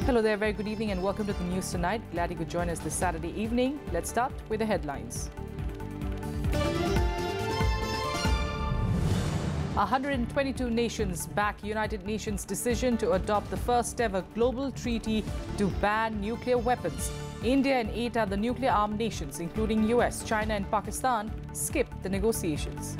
Hello there, very good evening and welcome to the news tonight. Glad you could join us this Saturday evening. Let's start with the headlines. 122 nations back United Nations decision to adopt the first ever global treaty to ban nuclear weapons. India and 8 other nuclear-armed nations, including US, China and Pakistan, skipped the negotiations.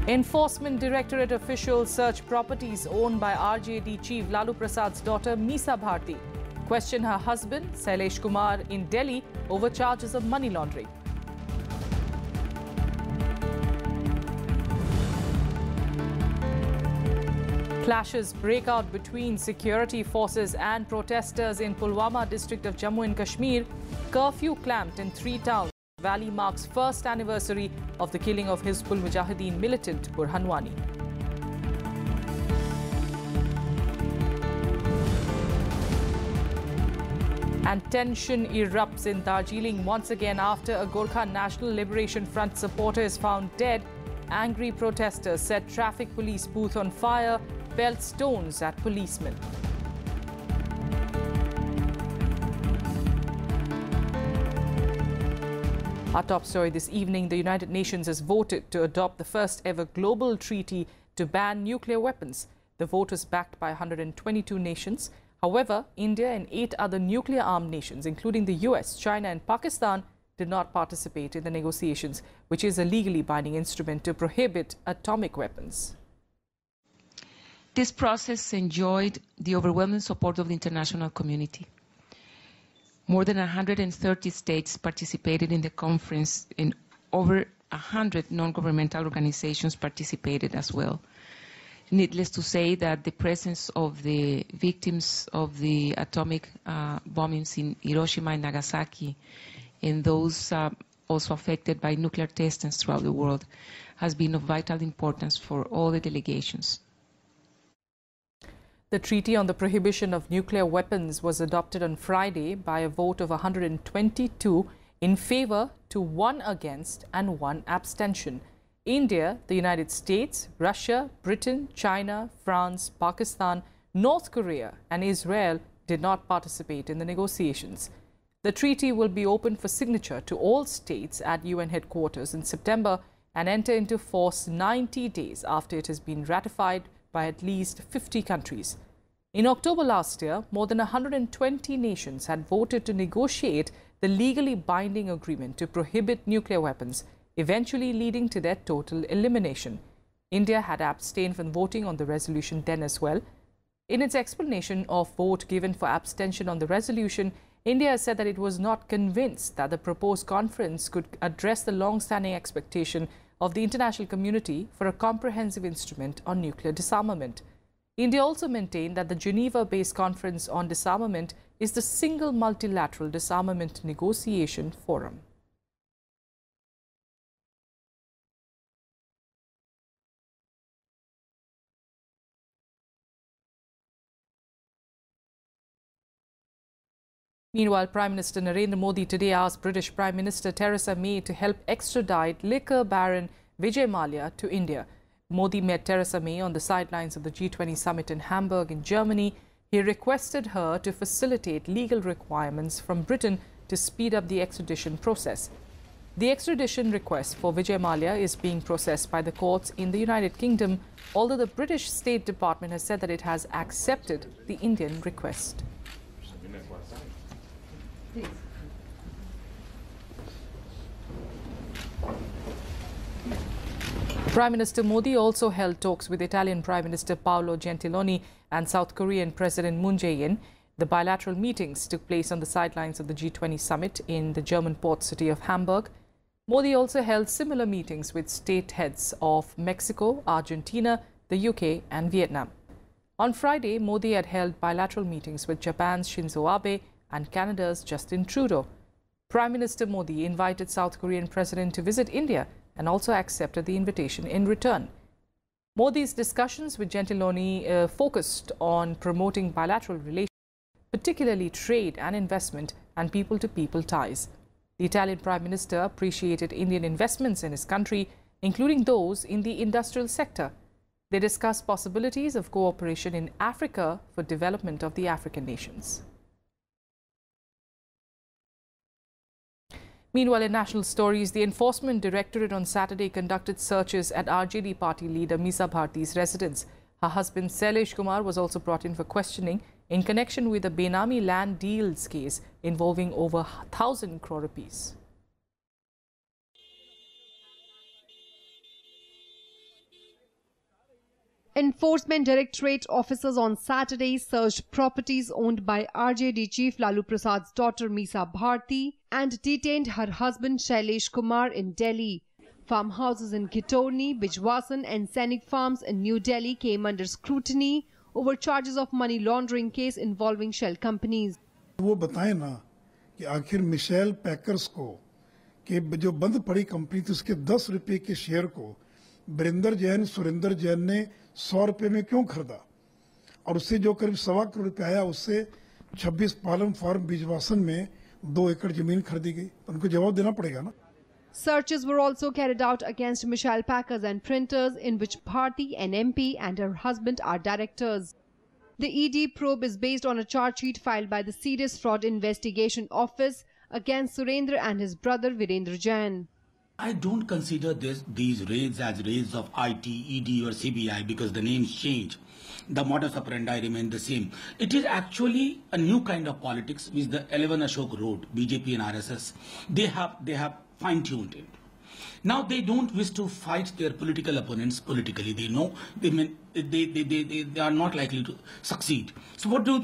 Enforcement Directorate officials search properties owned by RJD Chief Lalu Prasad's daughter Meesa Bharti. Question her husband Sailesh Kumar in Delhi over charges of money laundering. Clashes break out between security forces and protesters in Pulwama district of Jammu and Kashmir. Curfew clamped in 3 towns. Valley marks first anniversary of the killing of Hizbul Mujahideen militant Burhanwani. And tension erupts in Darjeeling once again after a Gorkha National Liberation Front supporter is found dead. Angry protesters set traffic police booth on fire, pelted stones at policemen. Our top story this evening, the United Nations has voted to adopt the first ever global treaty to ban nuclear weapons. The vote was backed by 122 nations. However, India and 8 other nuclear-armed nations, including the US, China and Pakistan, did not participate in the negotiations, which is a legally binding instrument to prohibit atomic weapons. This process enjoyed the overwhelming support of the international community. More than 130 states participated in the conference, and over 100 non-governmental organizations participated as well. Needless to say that the presence of the victims of the atomic bombings in Hiroshima and Nagasaki and those also affected by nuclear testings throughout the world has been of vital importance for all the delegations. The Treaty on the Prohibition of Nuclear Weapons was adopted on Friday by a vote of 122 in favor to 1 against and 1 abstention. India, the United States, Russia, Britain, China, France, Pakistan, North Korea and Israel did not participate in the negotiations. The treaty will be open for signature to all states at UN headquarters in September and enter into force 90 days after it has been ratified by at least 50 countries. In October last year, more than 120 nations had voted to negotiate the legally binding agreement to prohibit nuclear weapons, eventually leading to their total elimination. India had abstained from voting on the resolution then as well. In its explanation of vote given for abstention on the resolution, India said that it was not convinced that the proposed conference could address the long-standing expectation of the international community for a comprehensive instrument on nuclear disarmament. India also maintained that the Geneva-based Conference on Disarmament is the single multilateral disarmament negotiation forum. Meanwhile, Prime Minister Narendra Modi today asked British Prime Minister Theresa May to help extradite liquor baron Vijay Malia to India. Modi met Theresa May on the sidelines of the G20 summit in Hamburg in Germany. He requested her to facilitate legal requirements from Britain to speed up the extradition process. The extradition request for Vijay Malia is being processed by the courts in the United Kingdom, although the British State Department has said that it has accepted the Indian request. Prime Minister Modi also held talks with Italian Prime Minister Paolo Gentiloni and South Korean President Moon Jae-in. The bilateral meetings took place on the sidelines of the G20 summit in the German port city of Hamburg. Modi also held similar meetings with state heads of Mexico, Argentina, the UK and Vietnam. On Friday, Modi had held bilateral meetings with Japan's Shinzo Abe and Canada's Justin Trudeau. Prime Minister Modi invited South Korean President to visit India and also accepted the invitation in return. Modi's discussions with Gentiloni focused on promoting bilateral relations, particularly trade and investment and people-to-people ties. The Italian Prime Minister appreciated Indian investments in his country, including those in the industrial sector. They discussed possibilities of cooperation in Africa for development of the African nations. Meanwhile, in national stories, the Enforcement Directorate on Saturday conducted searches at RJD party leader Misa Bharti's residence. Her husband Shailesh Kumar was also brought in for questioning in connection with a Benami land deals case involving over 1,000 crore rupees. Enforcement Directorate officers on Saturday searched properties owned by RJD Chief Lalu Prasad's daughter Misa Bharti and detained her husband Shailesh Kumar in Delhi. Farmhouses in Ghitorni, Bijwasan and Sainik Farms in New Delhi came under scrutiny over charges of money laundering case involving shell companies. वो बताएं ना कि आखिर Michel packers को कि जो बंद पड़ी कंपनी थी उसके 10 रुपए के शेयर को बरिंदर जैन सुरेंद्र जैन ने 100 रुपए में क्यों खरीदा और उससे जो करीब 1.25 करोड़ रुपए आया उससे 26 पालम फार्म बिजवासन में 2 एकड़ जमीन खरीदी गई तो उनको जवाब देना पड़ेगा ना. Searches were also carried out against Michelle Packers and Printers, in which Bharti, an MP, and her husband are directors. The ED probe is based on a charge sheet filed by the Serious Fraud Investigation Office against Surendra and his brother Virendra Jain. I don't consider these raids as raids of IT, ED or CBI because the names change. The modus operandi remain the same. It is actually a new kind of politics which the 11 Ashok Road, BJP and RSS, they have fine-tuned it. Now they don't wish to fight their political opponents politically. They know they are not likely to succeed. So what do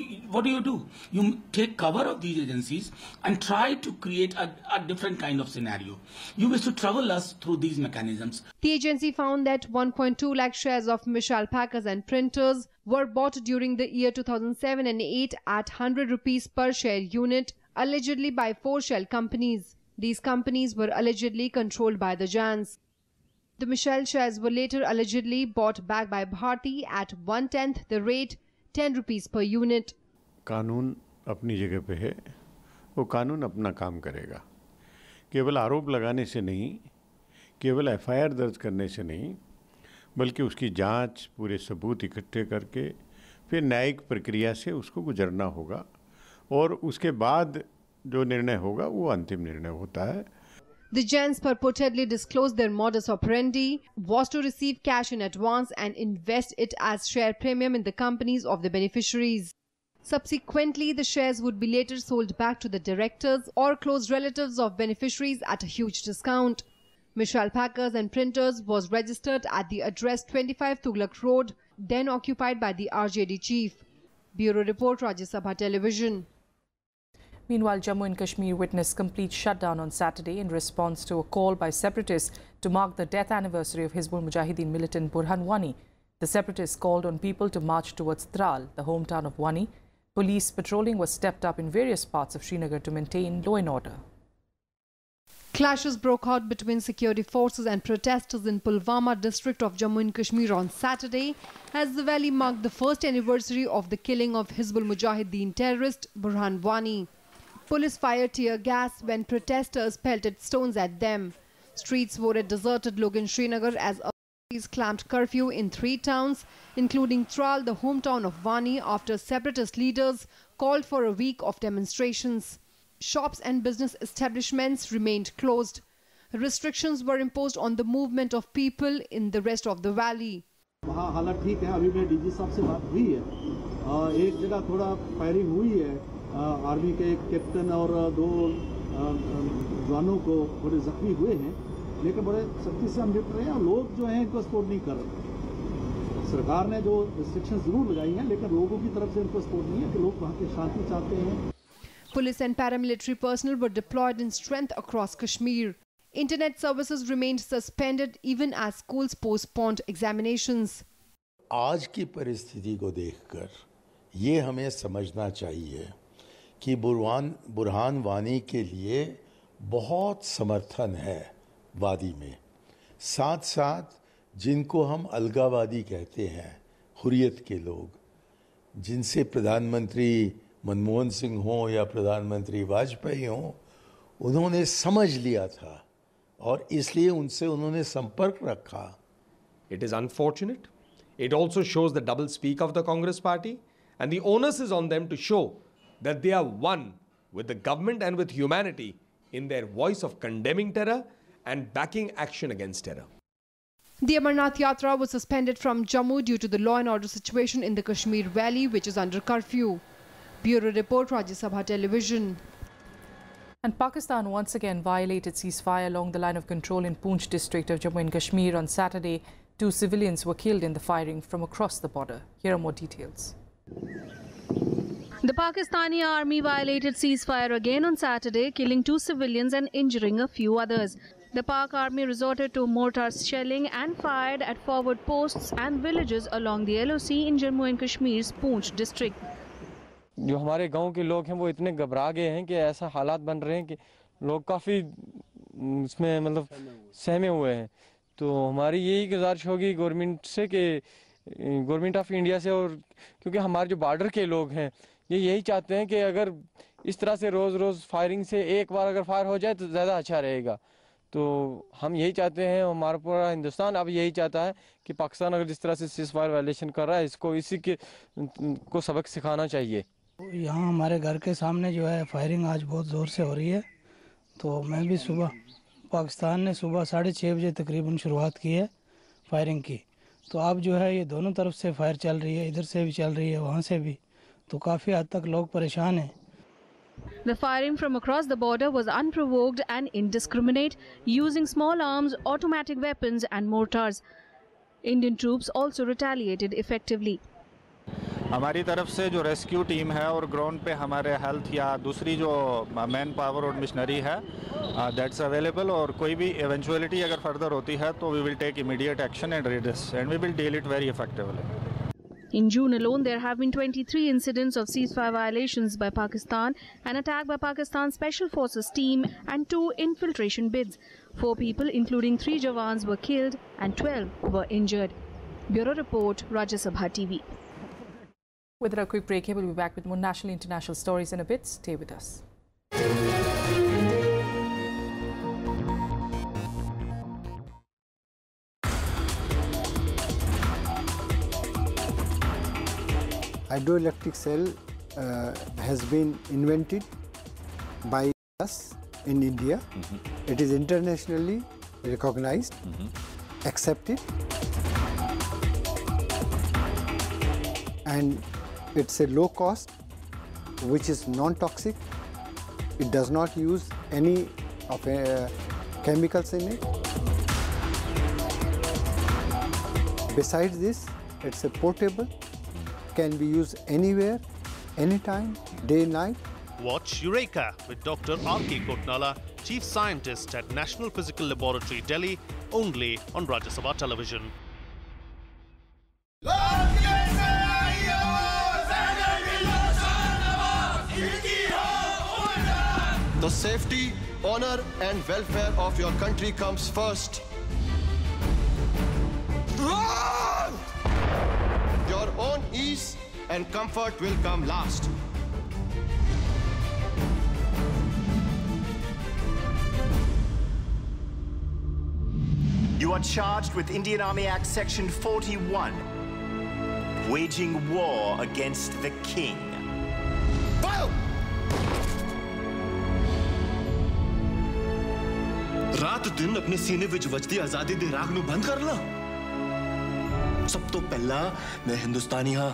you do? You take cover of these agencies and try to create a different kind of scenario. You wish to trouble us through these mechanisms. The agency found that 1.2 lakh shares of Michelle Packers and Printers were bought during the year 2007 and 8 at 100 rupees per share unit, allegedly by 4 shell companies. These companies were allegedly controlled by the Jains. The Michelle shares were later allegedly bought back by Bharti at 1/10 the rate, 10 rupees per unit. कानून अपनी जगह पे है, वो कानून अपना काम करेगा. केवल आरोप लगाने से नहीं, केवल FIR दर्ज करने से नहीं, बल्कि उसकी जांच, पूरे सबूत इकट्ठे करके फिर न्यायिक प्रक्रिया से उसको गुजरना होगा और उसके बाद जो निर्णय होगा वो अंतिम निर्णय होता है. The Jains purportedly disclosed their modus operandi was to receive cash in advance and invest it as share premium in the companies of the beneficiaries. Subsequently, the shares would be later sold back to the directors or close relatives of beneficiaries at a huge discount. Michelle Packers and Printers was registered at the address 25 Tughlaq Road, then occupied by the RJD chief. Bureau Report, Rajya Sabha Television. Meanwhile, Jammu and Kashmir witnessed complete shutdown on Saturday in response to a call by separatists to mark the death anniversary of Hizbul Mujahideen militant Burhan Wani. The separatists called on people to march towards Tral, the hometown of Wani. Police patrolling was stepped up in various parts of Srinagar to maintain law and order. Clashes broke out between security forces and protesters in Pulwama district of Jammu and Kashmir on Saturday as the valley marked the first anniversary of the killing of Hizbul Mujahideen terrorist Burhan Wani. Police fired tear gas when protesters pelted stones at them. Streets were a deserted look in Srinagar as authorities clamped curfew in 3 towns, including Tral, the hometown of Wani, after separatist leaders called for a week of demonstrations. Shops and business establishments remained closed. Restrictions were imposed on the movement of people in the rest of the valley. वहाँ हालत ठीक है. अभी मैं DG साहब से बात हुई है. एक जगह थोड़ा फायरिंग हुई है. आर्मी के एक कैप्टन और 2 जवानों को थोड़े जख्मी हुए हैं, लेकिन बड़े सख्ती से हम निपट रहे हैं. लोग जो हैं इनको सपोर्ट नहीं कर रहे. सरकार ने जो रिस्ट्रिक्शन जरूर लगाई हैं, लेकिन लोगों की तरफ से इनको सपोर्ट नहीं है कि लोग वहाँ की शांति चाहते हैं. Police and paramilitary personnel were deployed in strength across Kashmir. Internet services remained suspended even as schools postponed examinations. आज की परिस्थिति को देखकर ये हमें समझना चाहिए कि बुरहान वानी के लिए बहुत समर्थन है वादी में. साथ साथ जिनको हम अलगावादी कहते हैं, हुर्रियत के लोग, जिनसे प्रधानमंत्री मनमोहन सिंह हों या प्रधानमंत्री वाजपेयी हों, उन्होंने समझ लिया था और इसलिए उनसे उन्होंने संपर्क रखा. It is unfortunate It also shows the double speak of the Congress party, and the onus is on them to show that they are one with the government and with humanity in their voice of condemning terror and backing action against terror. The Amarnath Yatra was suspended from Jammu due to the law and order situation in the Kashmir Valley, which is under curfew. Bureau Report, Rajya Sabha Television. And Pakistan once again violated ceasefire along the line of control in Poonch district of Jammu and Kashmir on Saturday. 2 civilians were killed in the firing from across the border. Here are more details. The Pakistani army violated ceasefire again on Saturday, killing 2 civilians and injuring a few others. The Pak army resorted to mortar shelling and fired at forward posts and villages along the LOC in Jammu and Kashmir's Poonch district. जो हमारे गांव के लोग हैं वो इतने घबरा गए हैं कि ऐसा हालात बन रहे हैं कि लोग काफ़ी इसमें मतलब सहमे हुए हैं। तो हमारी यही गुजारिश होगी गवर्नमेंट से कि गवर्नमेंट ऑफ इंडिया से, और क्योंकि हमारे जो बॉर्डर के लोग हैं ये यही चाहते हैं कि अगर इस तरह से रोज़ फायरिंग से एक बार अगर फायर हो जाए तो ज़्यादा अच्छा रहेगा। तो हम यही चाहते हैं, हमारा पूरा हिंदुस्तान अब यही चाहता है कि पाकिस्तान अगर जिस तरह से सीज़फायर वायलेशन कर रहा है इसको इसी के को सबक सिखाना चाहिए। यहाँ हमारे घर के सामने जो है फायरिंग आज बहुत ज़ोर से हो रही है। तो मैं भी सुबह, पाकिस्तान ने सुबह 6:30 बजे तकरीबन शुरुआत की है फायरिंग की। तो अब जो है ये दोनों तरफ से फायर चल रही है, इधर से भी चल रही है, वहाँ से भी। तो काफ़ी हद तक लोग परेशान हैं। The firing from across the border was unprovoked and indiscriminate, using small arms, automatic weapons and mortars. Indian troops also retaliated effectively. हमारी तरफ से जो रेस्क्यू टीम है और ग्राउंड पे हमारे हेल्थ या दूसरी जो मैन पावर और मिशनरी है दैट्स अवेलेबल, और कोई भी इवेंचुअलिटी अगर फर्दर होती है तो we will take immediate action and redress and we will deal it very effectively. In June alone, there have been 23 incidents of ceasefire violations by Pakistan, an attack by Pakistan's Special Forces team and 2 infiltration bids. 4 people, including 3 Jawans, were killed and 12 were injured. Bureau Report, Rajya Sabha TV. With a quick break here, we'll be back with more national and international stories in a bit. Stay with us. Hydroelectric cell has been invented by us in India. It is internationally recognized, accepted, and it's a low cost, which is non-toxic. It does not use any of chemicals in it. Besides this, it's a portable, can be used anywhere, anytime, day, night. Watch Eureka with Dr. R.K. Kotnala, Chief Scientist at National Physical Laboratory, Delhi, only on Rajya Sabha Television. The safety, honor and welfare of your country comes first. Run! Your own ease and comfort will come last. You are charged with Indian Army Act Section 41, waging war against the king. Fire! रात दिन अपने सीने विच वजदी आजादी दे राग नू बंद कर ला। सब तो पहला मैं हिंदुस्तानी हाँ।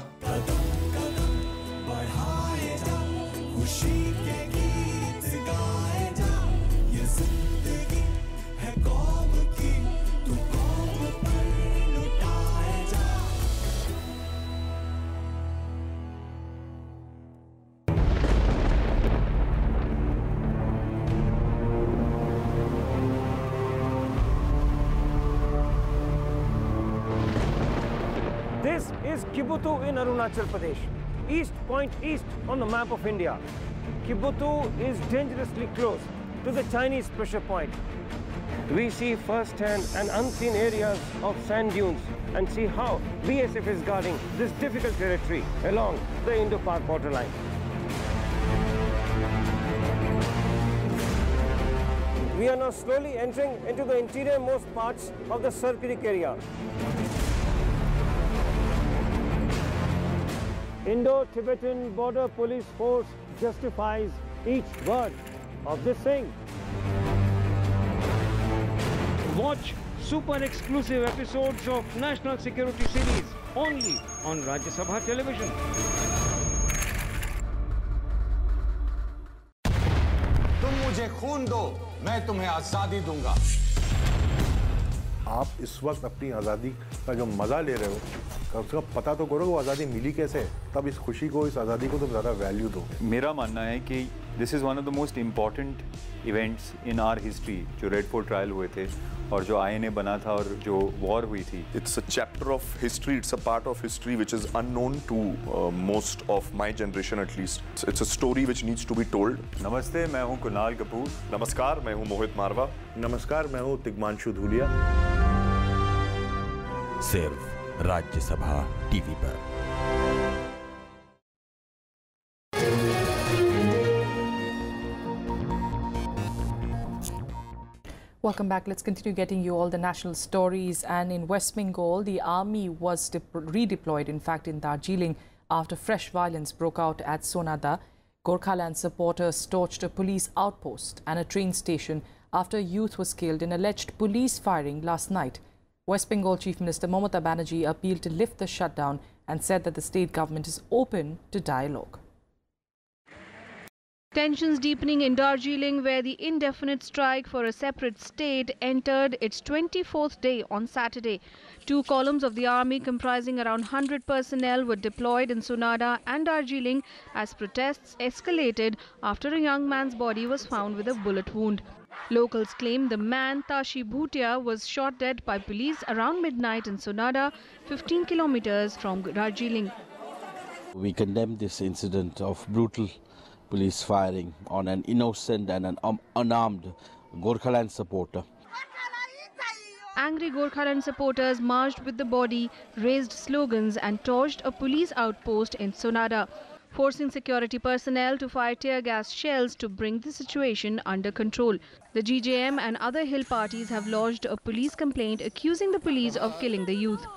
This is Kibutu in Arunachal Pradesh, East Point East on the map of India. Kibutu is dangerously close to the Chinese pressure point. We see first-hand and unseen areas of sand dunes and see how BSF is guarding this difficult territory along the Indo-Pak borderline. We are now slowly entering into the interior-most parts of the Sir Creek area. Indo-Tibetan Border Police Force justifies each word of this thing. Watch super exclusive episodes of National Security Series only on Rajya Sabha television. तुम मुझे खून दो, मैं तुम्हें आजादी दूंगा। आप इस वक्त अपनी आज़ादी का जो मज़ा ले रहे हो, कम से कम पता तो करो वो आज़ादी मिली कैसे, तब इस खुशी को, इस आज़ादी को तुम ज़्यादा वैल्यू दो। मेरा मानना है कि this is one of the most important events in our history, जो रेड फोर्ट ट्रायल हुए थे और जो INA बना था और जो वॉर हुई थी। It's a chapter of history, it's a part of history which is unknown to most of my generation at least. It's a story which needs to be told. नमस्ते, मैं हूं कुणाल कपूर। नमस्कार, मैं हूं मोहित मारवा। नमस्कार, मैं हूं तिग्मांशु धूलिया। सिर्फ राज्यसभा टीवी पर। Welcome back. Let's continue getting you all the national stories. And in West Bengal, the army was redeployed, in fact, in Darjeeling after fresh violence broke out at Sonada. Gorkhaland supporters torched a police outpost and a train station after a youth was killed in alleged police firing last night. West Bengal Chief Minister Mamata Banerjee appealed to lift the shutdown and said that the state government is open to dialogue. Tensions deepening in Darjeeling, where the indefinite strike for a separate state entered its 24th day on Saturday. 2 columns of the army comprising around 100 personnel were deployed in Sonada and Darjeeling as protests escalated after a young man's body was found with a bullet wound. Locals claim the man, Tashi Bhutia, was shot dead by police around midnight in Sonada, 15 kilometers from Darjeeling. We condemn this incident of brutal police firing on an innocent and an unarmed Gorkhaland supporter. Angry Gorkhaland supporters marched with the body, raised slogans and torched a police outpost in Sonada, forcing security personnel to fire tear gas shells to bring the situation under control. The GJM and other hill parties have lodged a police complaint accusing the police of killing the youth.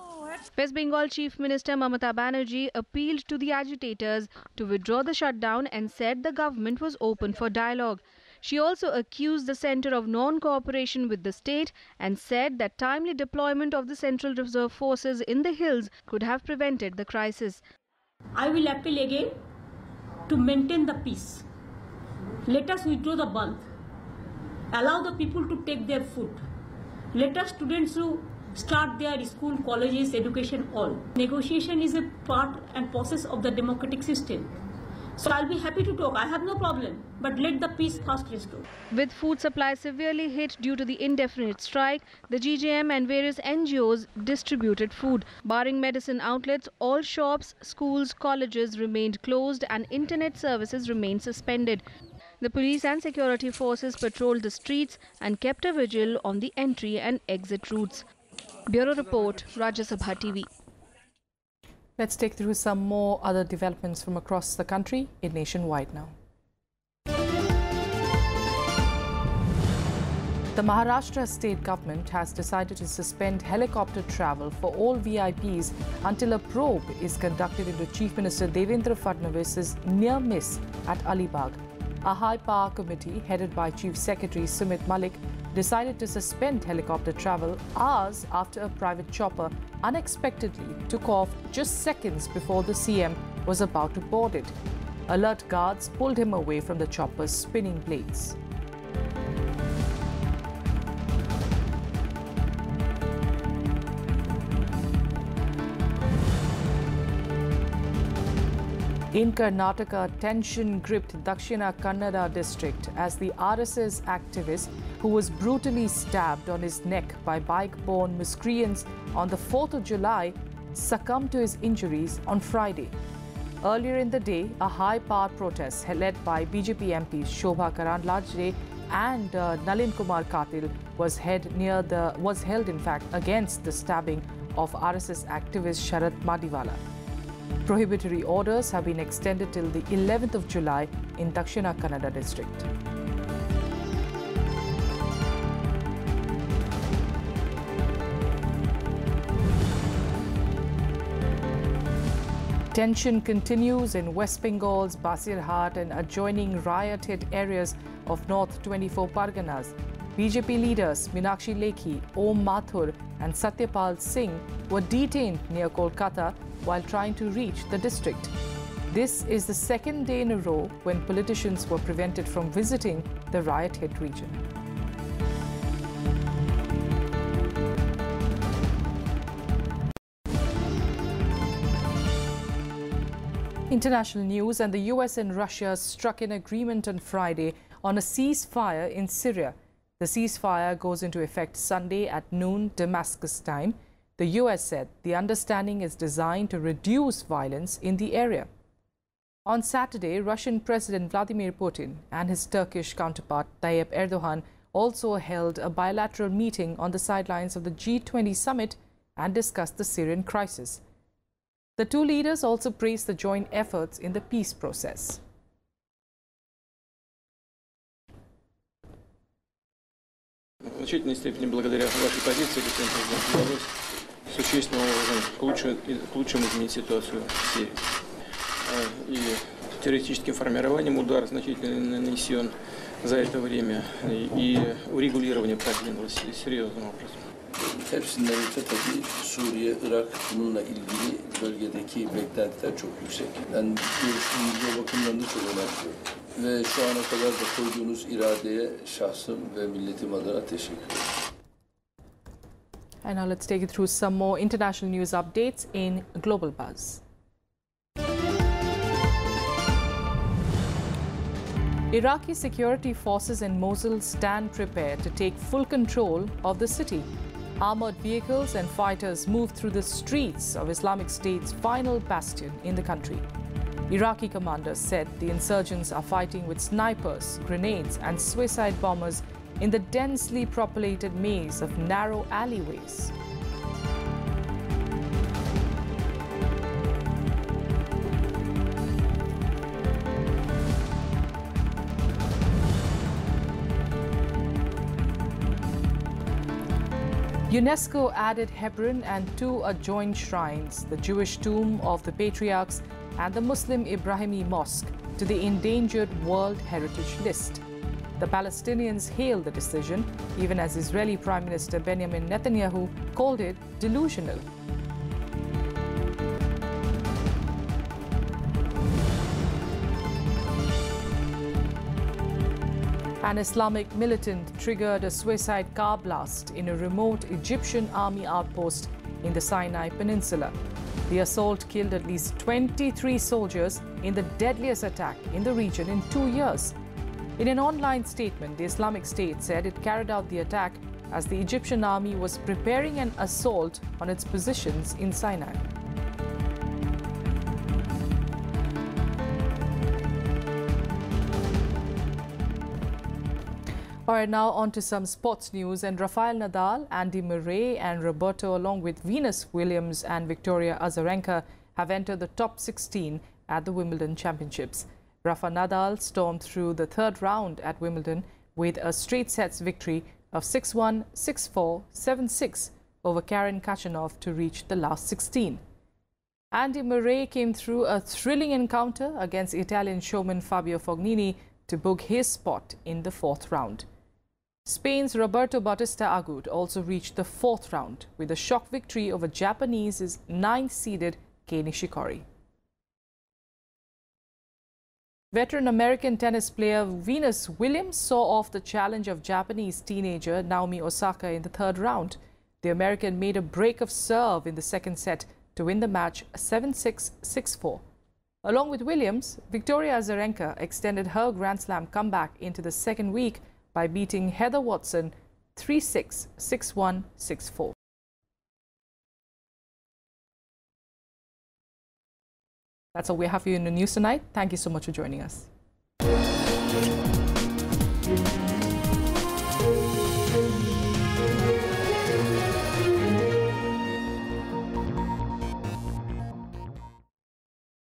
West Bengal Chief Minister Mamata Banerjee appealed to the agitators to withdraw the shutdown and said the government was open for dialogue. She also accused the centre of non-cooperation with the state and said that timely deployment of the Central Reserve Forces in the hills could have prevented the crisis. I will appeal again to maintain the peace. Let us withdraw the band. Allow the people to take their food. Let us students who start their school, colleges, education all. Negotiation is a part and process of the democratic system. So I'll be happy to talk. I have no problem. But let the peace first restore. With food supply severely hit due to the indefinite strike, the GJM and various NGOs distributed food. Barring medicine outlets, all shops, schools, colleges remained closed and internet services remained suspended. The police and security forces patrolled the streets and kept a vigil on the entry and exit routes. Bureau Report, Rajya Sabha TV. Let's take through some more other developments from across the country in Nationwide now. The Maharashtra state government has decided to suspend helicopter travel for all VIPs until a probe is conducted into Chief Minister Devendra Fadnavis's near miss at Alibag. A high-power committee headed by Chief Secretary Sumit Malik decided to suspend helicopter travel hours after a private chopper unexpectedly took off just seconds before the CM was about to board it. Alert guards pulled him away from the chopper's spinning blades. In Karnataka, tension gripped Dakshina Kannada district as the RSS activist who was brutally stabbed on his neck by bike-borne miscreants on the 4th of July succumbed to his injuries on Friday. Earlier in the day, a high-power protest led by BJP MPs Shobha Karandlajre and Nalin Kumar Katil was held in fact against the stabbing of RSS activist Sharad Madiwala. Prohibitory orders have been extended till the 11th of July in Dakshina Kannada district. Tension continues in West Bengal's Basirhat and adjoining riot-hit areas of North 24 Parganas. BJP leaders Meenakshi Lekhi, Om Mathur and Satyapal Singh were detained near Kolkata while trying to reach the district. This is the second day in a row when politicians were prevented from visiting the riot-hit region. International news, and the US and Russia struck an agreement on Friday on a ceasefire in Syria. The ceasefire goes into effect Sunday at noon Damascus time. The US said the understanding is designed to reduce violence in the area. On Saturday, Russian President Vladimir Putin and his Turkish counterpart Tayyip Erdogan also held a bilateral meeting on the sidelines of the G20 summit and discussed the Syrian crisis. The two leaders also praised the joint efforts in the peace process. В значительной степени благодаря вашей позиции, господин президент, удалось существенным образом к лучшему изменить ситуацию в Сирии. И террористическим формированием удар значительно нанесен за это время, и урегулирование продвинулось серьезным образом. Hepsinden öte tabii Suriye, Irak bununla ilgili bölgedeki beklentiler çok yüksek. Ben görüşümüzü o bakımdan da çok önemliyorum. Ve şu ana kadar da koyduğunuz iradeye şahsım ve milletim adına teşekkür ederim. And now let's take you through some more international news updates in Global Buzz. Iraqi security forces in Mosul stand prepared to take full control of the city. Armored vehicles and fighters move through the streets of Islamic State's final bastion in the country. Iraqi commanders said the insurgents are fighting with snipers, grenades and suicide bombers in the densely populated maze of narrow alleyways. UNESCO added Hebron and two adjoined shrines, the Jewish tomb of the patriarchs and the Muslim Ibrahimi Mosque, to the Endangered World Heritage List. The Palestinians hailed the decision, even as Israeli Prime Minister Benjamin Netanyahu called it delusional. An Islamic militant triggered a suicide car blast in a remote Egyptian army outpost in the Sinai Peninsula. The assault killed at least 23 soldiers in the deadliest attack in the region in 2 years. In an online statement, the Islamic State said it carried out the attack as the Egyptian army was preparing an assault on its positions in Sinai. All right, now on to some sports news. And Rafael Nadal, Andy Murray and Roberto, along with Venus Williams and Victoria Azarenka, have entered the top 16 at the Wimbledon Championships. Rafa Nadal stormed through the third round at Wimbledon with a straight sets victory of 6-1, 6-4, 7-6 over Karen Khachanov to reach the last 16. Andy Murray came through a thrilling encounter against Italian showman Fabio Fognini to book his spot in the fourth round. Spain's Roberto Bautista Agut also reached the fourth round with a shock victory over Japanese's 9th-seeded Kei Nishikori. Veteran American tennis player Venus Williams saw off the challenge of Japanese teenager Naomi Osaka in the third round. The American made a break of serve in the second set to win the match 7-6, 6-4. Along with Williams, Victoria Azarenka extended her Grand Slam comeback into the second week by beating Heather Watson 3-6, 6-1, 6-4. That's all we have for you in the news tonight. Thank you so much for joining us.